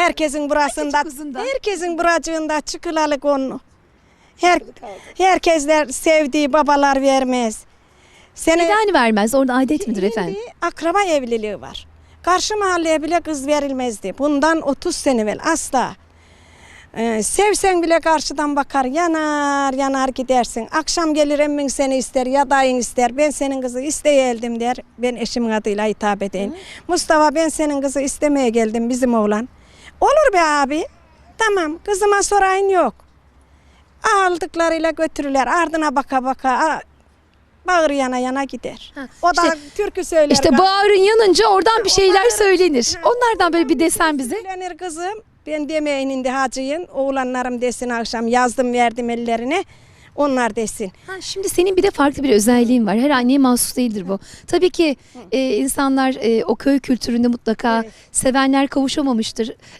Herkesin burasında, herkesin buracığında çıkılalı konu. Herkesler sevdiği babalar vermez. Neden vermez? Orada adet midir efendim? Akraba evliliği var. Karşı mahalleye bile kız verilmezdi. Bundan 30 sene evvel asla. Sevsen bile karşıdan bakar, yanar yanar gidersin. Akşam gelir emmin seni ister ya dayın ister. Ben senin kızı isteyeldim der. Ben eşimin adıyla hitap edeyim. Mustafa ben senin kızı istemeye geldim bizim oğlan. Olur be abi. Tamam kızıma sorayın yok. Aldıklarıyla götürürler ardına baka baka. Bağır yana yana gider. O da türkü söyler. İşte bağırın yanınca oradan bir şeyler söylenir. Onlardan böyle bir desen bize. Söylenir kızım. Ben demeyin indi hacıyın. Oğlanlarım desin akşam yazdım verdim ellerine. Onlar desin. Şimdi senin bir de farklı bir özelliğin var. Her anneye mahsus değildir bu. Tabii ki insanlar o köy kültüründe mutlaka sevenler kavuşamamıştır.